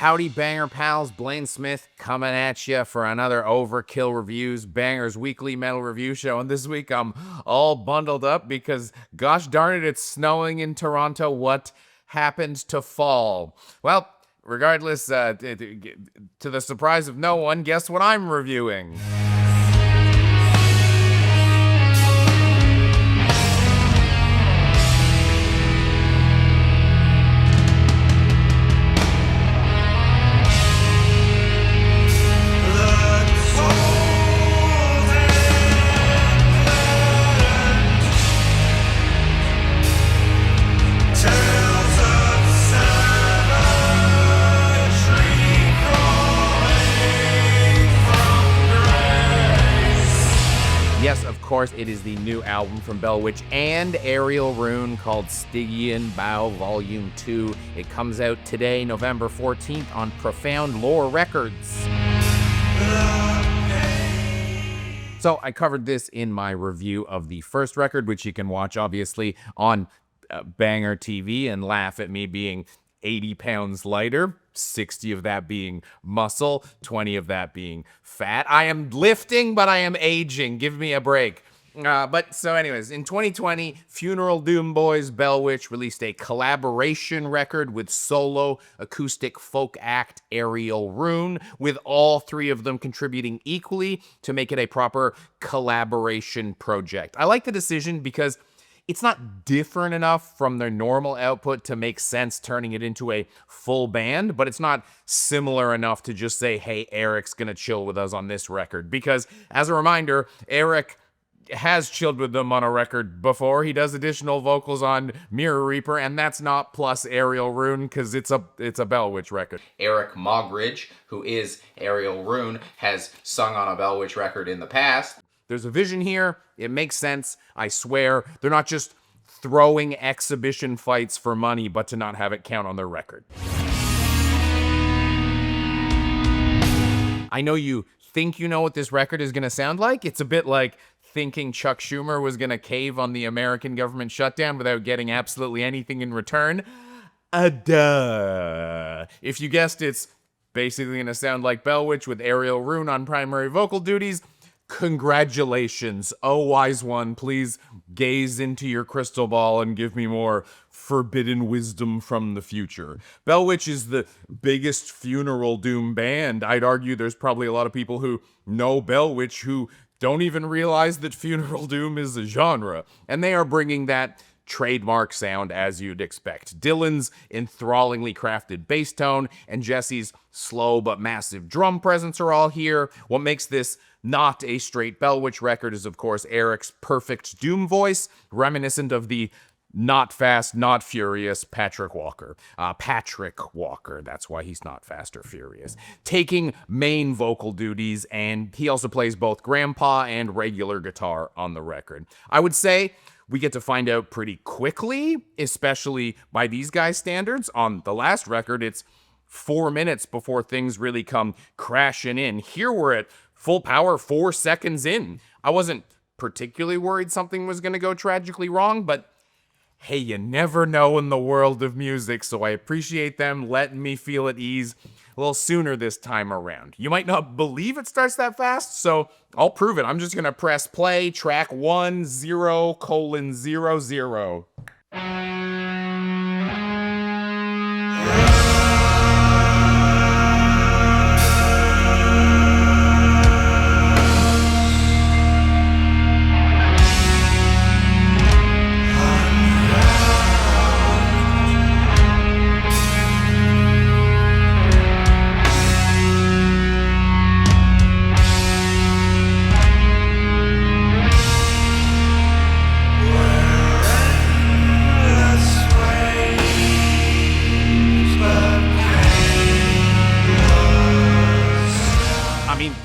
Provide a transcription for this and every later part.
Howdy banger pals, Blaine Smith coming at you for another Overkill Reviews Bangers Weekly Metal Review Show. And this week I'm all bundled up because gosh darn it, it's snowing in Toronto. What happened to fall? Well, regardless, to the surprise of no one, guess what I'm reviewing? Yes, of course, it is the new album from Bell Witch and Ariel Rune called Stygian Bough Volume 2. It comes out today, November 14th, on Profound Lore Records. So I covered this in my review of the first record, which you can watch, obviously, on BangerTV and laugh at me being 80 pounds lighter, 60 of that being muscle, 20 of that being fat. I am lifting, but I am aging. Give me a break. But so anyways, in 2020, Funeral Doom Boys Bell Witch released a collaboration record with solo acoustic folk act Ariel Rune, with all three of them contributing equally to make it a proper collaboration project. I like the decision because it's not different enough from their normal output to make sense turning it into a full band, but it's not similar enough to just say, hey, Eric's gonna chill with us on this record. Because, as a reminder, Eric has chilled with them on a record before. He does additional vocals on Mirror Reaper, and that's not plus Ariel Rune, because it's a Bell Witch record. Eric Mogridge, who is Ariel Rune, has sung on a Bell Witch record in the past. There's a vision here. It makes sense. I swear. They're not just throwing exhibition fights for money, but to not have it count on their record. I know you think you know what this record is going to sound like. It's a bit like thinking Chuck Schumer was going to cave on the American government shutdown without getting absolutely anything in return. Duh. If you guessed, it's basically going to sound like Bell Witch with Ariel Rune on primary vocal duties. Congratulations. Oh, wise one, please gaze into your crystal ball and give me more forbidden wisdom from the future. Bell Witch is the biggest funeral doom band. I'd argue there's probably a lot of people who know Bell Witch who don't even realize that funeral doom is a genre. And they are bringing that trademark sound as you'd expect. Dylan's enthrallingly crafted bass tone and Jesse's slow but massive drum presence are all here. What makes this not a straight Bell Witch record is, of course, Eric's perfect doom voice, reminiscent of the not fast, not furious Patrick Walker. Patrick Walker, that's why he's not fast or furious. Taking main vocal duties, and he also plays both grandpa and regular guitar on the record. I would say we get to find out pretty quickly, especially by these guys' standards. On the last record, it's 4 minutes before things really come crashing in. Here we're at full power 4 seconds in. I wasn't particularly worried something was going to go tragically wrong, but hey, you never know in the world of music, so I appreciate them letting me feel at ease a little sooner this time around. You might not believe it starts that fast, so I'll prove it. I'm just going to press play, track 10:00.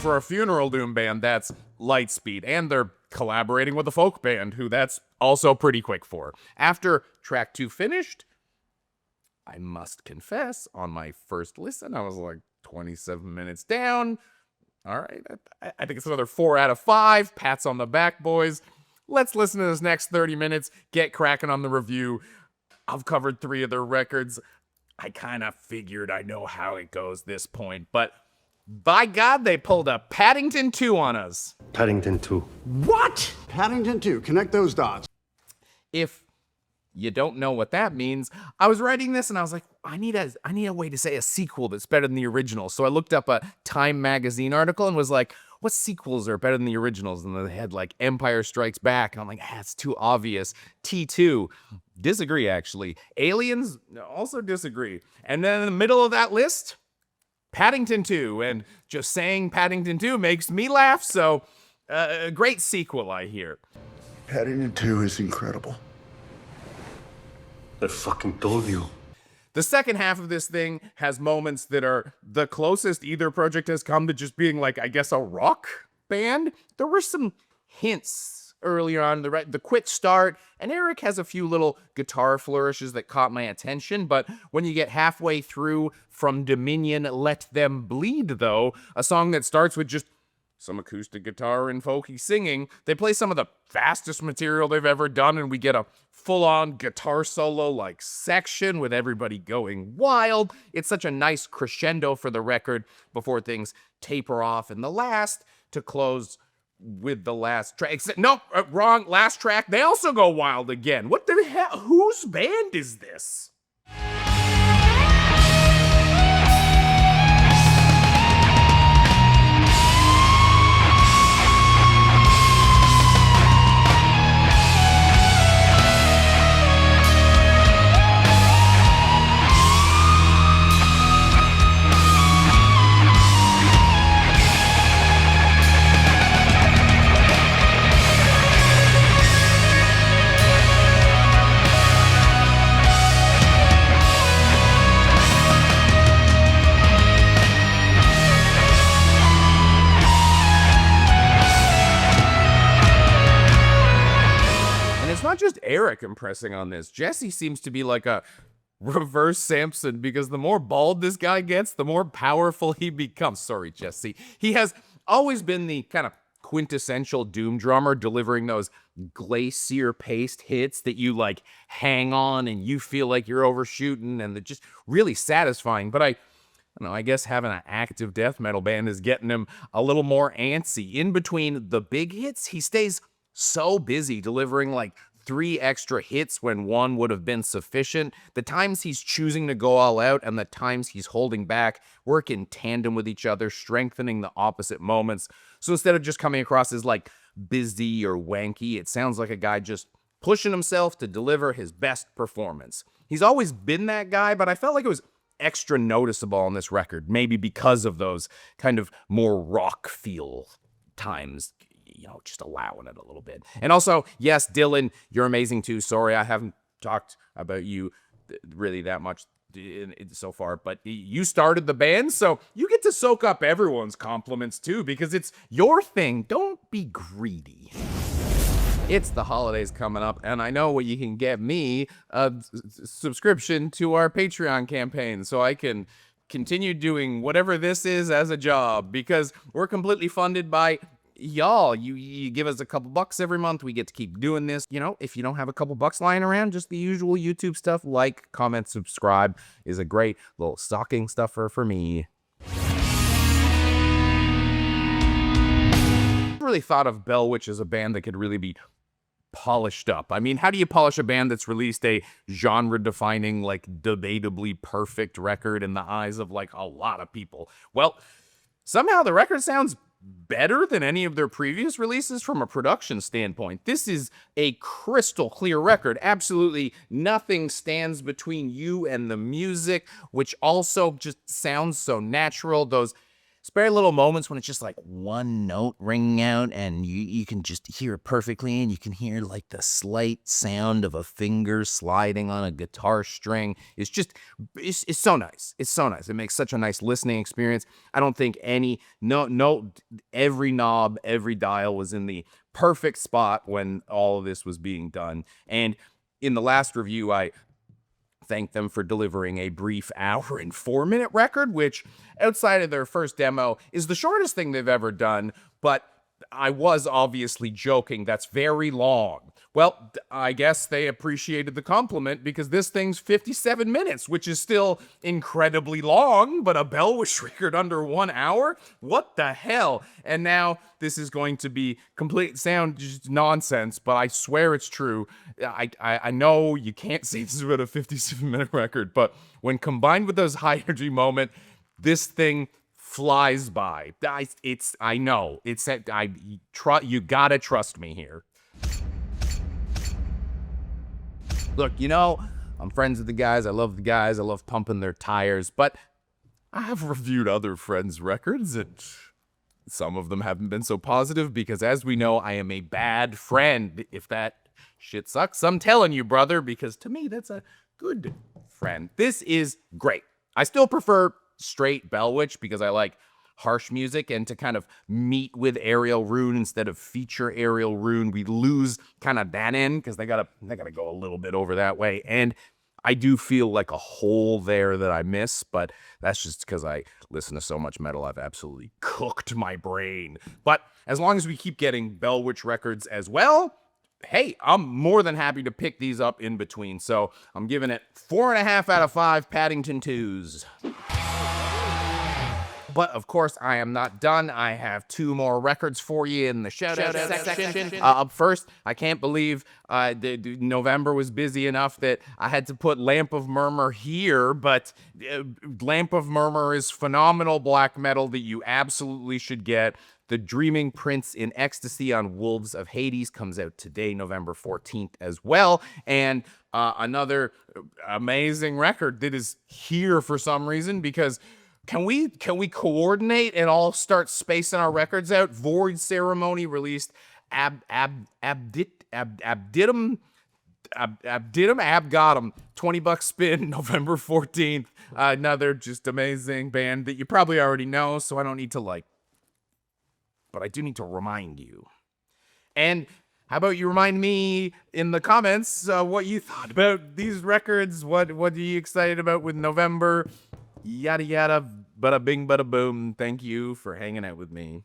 For a funeral doom band, that's light speed, and they're collaborating with a folk band, who that's also pretty quick for. After track 2 finished, I must confess, on my first listen, I was like 27 minutes down. All right, I think it's another 4 out of 5. Pats on the back, boys. Let's listen to this next 30 minutes, get cracking on the review. I've covered 3 of their records. I kind of figured I know how it goes this point, but by God, they pulled a Paddington 2 on us. Paddington 2. What? Paddington 2. Connect those dots. If you don't know what that means, I was writing this and I was like, I need a way to say a sequel that's better than the original. So I looked up a Time magazine article and was like, what sequels are better than the originals? And they had like Empire Strikes Back. And I'm like, it's too obvious. T2. Disagree, actually. Aliens, also disagree. And then in the middle of that list, Paddington 2. And just saying Paddington 2 makes me laugh. So a great sequel, I hear. Paddington 2 is incredible. I fucking told you. The second half of this thing has moments that are the closest either project has come to just being like, I guess, a rock band. There were some hints earlier on, the quick start, and Eric has a few little guitar flourishes that caught my attention, but when you get halfway through From Dominion, Let Them Bleed, though, a song that starts with just some acoustic guitar and folky singing, they play some of the fastest material they've ever done, and we get a full-on guitar solo-like section with everybody going wild. It's such a nice crescendo for the record before things taper off in the last to close with the last track. Nope, wrong, last track. They also go wild again. What the hell? Whose band is this? Not just Eric impressing on this. Jesse seems to be like a reverse Samson because the more bald this guy gets, the more powerful he becomes. Sorry, Jesse. He has always been the kind of quintessential Doom drummer, delivering those glacier-paced hits that you like hang on and you feel like you're overshooting, and they're just really satisfying. But I don't know, I guess having an active death metal band is getting him a little more antsy. In between the big hits, he stays so busy delivering like 3 extra hits when one would have been sufficient. The times he's choosing to go all out and the times he's holding back work in tandem with each other, strengthening the opposite moments. So instead of just coming across as like busy or wanky, it sounds like a guy just pushing himself to deliver his best performance. He's always been that guy, but I felt like it was extra noticeable on this record, maybe because of those kind of more rock feel times. You know, just allowing it a little bit. And also, yes, Dylan, you're amazing too. Sorry, I haven't talked about you really that much so far, but you started the band, so you get to soak up everyone's compliments too, because it's your thing. Don't be greedy. It's the holidays coming up, and I know what you can get me, a subscription to our Patreon campaign, so I can continue doing whatever this is as a job, because we're completely funded by y'all. You give us a couple bucks every month, we get to keep doing this. You know, if you don't have a couple bucks lying around, just the usual YouTube stuff, like, comment, subscribe is a great little stocking stuffer for me. I really thought of Bell Witch as a band that could really be polished up. I mean, how do you polish a band that's released a genre-defining, like, debatably perfect record in the eyes of, like, a lot of people? Well, somehow the record sounds better than any of their previous releases from a production standpoint. This is a crystal clear record. Absolutely nothing stands between you and the music, which also just sounds so natural. Those spare little moments when it's just like one note ringing out and you can just hear it perfectly, and you can hear like the slight sound of a finger sliding on a guitar string. It's just, it's so nice. It's so nice. It makes such a nice listening experience. I don't think every knob, every dial was in the perfect spot when all of this was being done. And in the last review, I thank them for delivering a brief hour and 4-minute record, which outside of their first demo is the shortest thing they've ever done, but I was obviously joking. That's very long. Well, I guess they appreciated the compliment because this thing's 57 minutes, which is still incredibly long, but a Bellwish record under 1 hour? What the hell? And now this is going to be complete sound just nonsense, but I swear it's true. I know you can't say this is about a 57-minute record, but when combined with those high energy moment, this thing flies by. I know. You gotta trust me here. Look, I'm friends with the guys. I love the guys. I love pumping their tires. But I have reviewed other friends' records, and some of them haven't been so positive because, as we know, I am a bad friend. If that shit sucks, I'm telling you, brother, because to me, that's a good friend. This is great. I still prefer straight Bellwitch because I like harsh music, and to kind of meet with Aerial Rune instead of feature Aerial Rune, we lose kind of that end because they gotta go a little bit over that way, and I do feel like a hole there that I miss, but that's just because I listen to so much metal. I've absolutely cooked my brain. But as long as we keep getting Bellwitch records as well, hey, I'm more than happy to pick these up in between. So I'm giving it 4.5 out of 5 Paddington 2s. But of course, I am not done. I have 2 more records for you in the shout-out section. Up first, I can't believe November was busy enough that I had to put Lamp of Murmuur here, but Lamp of Murmuur is phenomenal black metal that you absolutely should get. The Dreaming Prince in Ecstasy on Wolves of Hades comes out today, November 14th as well. And another amazing record that is here for some reason because Can we coordinate and all start spacing our records out? VoidCeremony released Abditum, Abditum, $20 spin, November 14th. Another just amazing band that you probably already know, so I don't need to but I do need to remind you. And how about you remind me in the comments what you thought about these records? What are you excited about with November? Yada yada, bada bing, bada boom. Thank you for hanging out with me.